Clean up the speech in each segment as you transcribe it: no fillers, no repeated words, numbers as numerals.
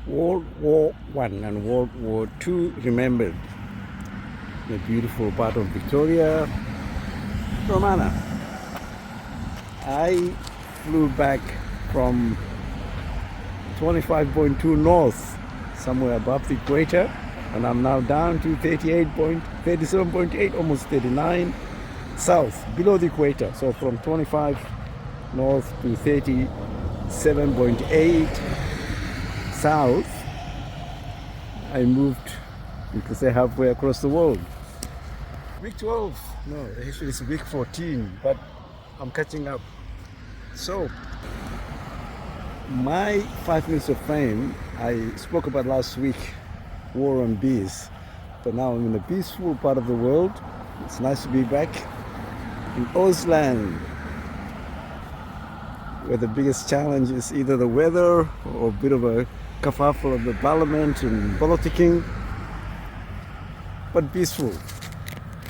World War I and World War II remembered the beautiful part of Victoria, Romana. I flew back from 25.2 north, somewhere above the equator, and I'm now down to 37.8, almost 39 south, below the equator. So from 25 north to 37.8 south, I moved, you could say, halfway across the world. Week 12, no, actually it's week 14, but I'm catching up. So, my 5 minutes of fame, I spoke about last week, war on bees. But now I'm in a peaceful part of the world. It's nice to be back in Ausland, where the biggest challenge is either the weather or a bit of a kerfuffle of the parliament and politicking, but peaceful.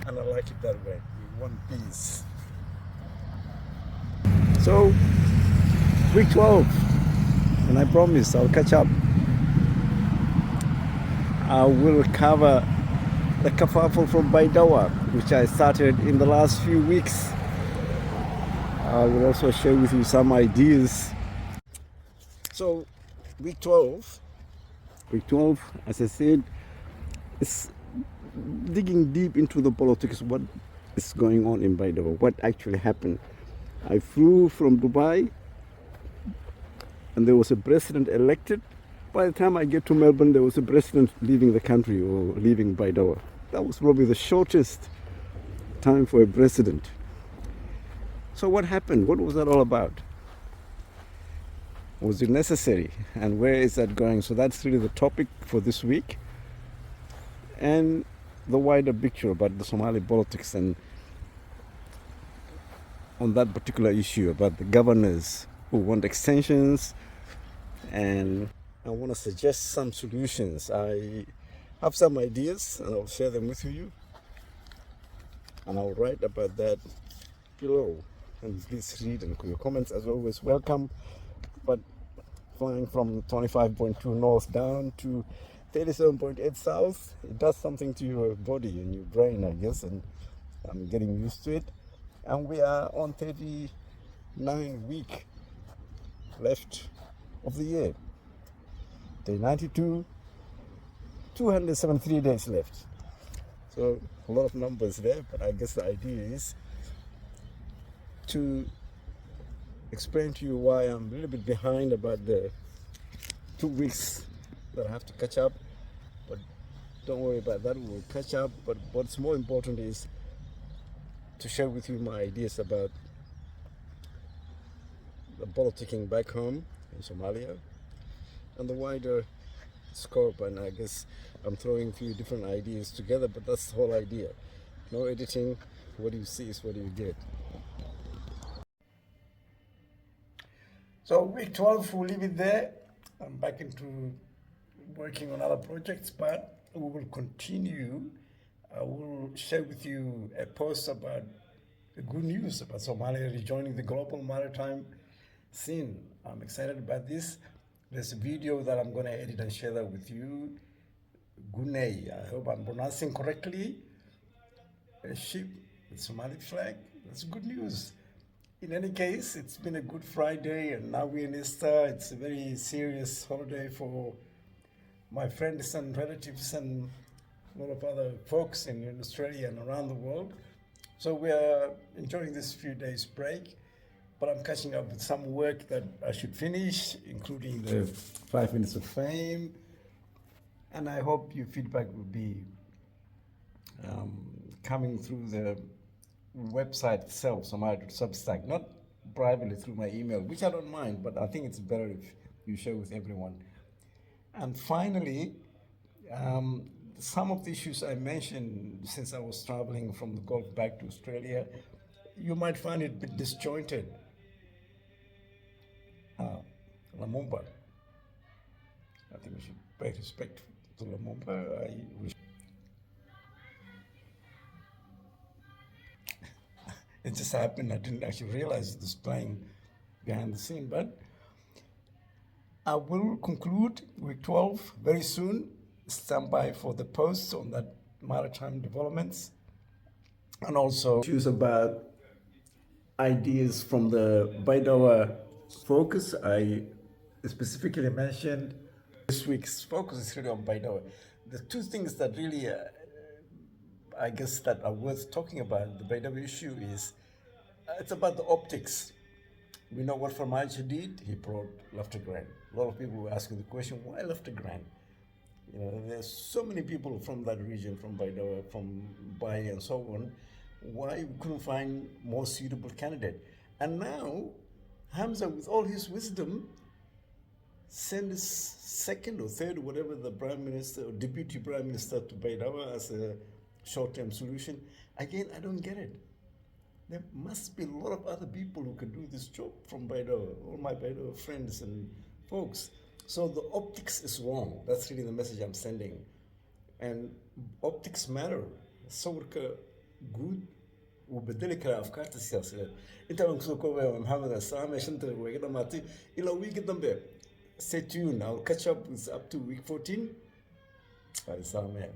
And I like it that way. We want peace. So, week 12, and I promise I'll catch up. I will cover the kerfuffle from Baidoa, which I started in the last few weeks. I will also share with you some ideas. So, week 12, as I said, is digging deep into the politics, what is going on in Baidoa, what actually happened. I flew from Dubai and there was a president elected. By the time I get to Melbourne, there was a president leaving the country or leaving Baidoa. That was probably the shortest time for a president. So what happened? What was that all about? Was it necessary? And where is that going? So that's really the topic for this week. And the wider picture about the Somali politics and on that particular issue about the governors who want extensions, and I want to suggest some solutions. I have some ideas and I'll share them with you, and I'll write about that below. And please read, and your comments as always welcome. But flying from 25.2 north down to 37.8 south, it does something to your body and your brain, I guess, and I'm getting used to it. And we are on 39 week left of the year. Day 92, 273 days left. So a lot of numbers there, but I guess the idea is to explain to you why I'm a little bit behind about the 2 weeks that I have to catch up. But don't worry about that, we'll catch up. But what's more important is to share with you my ideas about the politicking back home in Somalia and the wider scope. And I guess I'm throwing a few different ideas together, but that's the whole idea. No editing, what you see is what you get. So week 12, we'll leave it there. I'm back into working on other projects, but we will continue. I will share with you a post about the good news about Somalia rejoining the global maritime scene. I'm excited about this. There's a video that I'm going to edit and share that with you. Gunei, I hope I'm pronouncing correctly. A ship with Somali flag. That's good news. In any case, it's been a good Friday, and now we're in Easter. It's a very serious holiday for my friends and relatives and a lot of other folks in Australia and around the world. So we are enjoying this few days break, but I'm catching up with some work that I should finish, including the 5 minutes of fame. And I hope your feedback will be coming through the website itself, Substack, not privately through my email, which I don't mind, but I think it's better if you share with everyone. And finally, some of the issues I mentioned since I was traveling from the Gulf back to Australia, you might find it a bit disjointed. Lumumba. I think we should pay respect to Lumumba. It just happened. I didn't actually realize it was playing behind the scene. But I will conclude week 12 very soon. Stand by for the posts on that maritime developments and also issues about ideas from the Baidoa focus. I specifically mentioned this week's focus is really on Baidoa. The two things that really, I guess, that are worth talking about the Baidoa issue is it's about the optics. We know what Farmajo did. He brought laughter grant. A lot of people were asking the question, why laughter grant? You know, there's so many people from that region, from Baidoa, from Bai, and so on. Why we couldn't find more suitable candidate? And now, Hamza, with all his wisdom, send his second or third, whatever the prime minister or deputy prime minister to Baidoa as a short-term solution. Again, I don't get it. There must be a lot of other people who can do this job from Baidoa, all my Baidoa friends and folks. So the optics is wrong. That's really the message I'm sending. And optics matter. صورك good وبدل كلا أفكار السياسية. أنت من كسوكوا محمد السلام عشان تقول كده ماتي إلى week دمبه. Stay tuned. I'll catch up with up to week 14. السلام.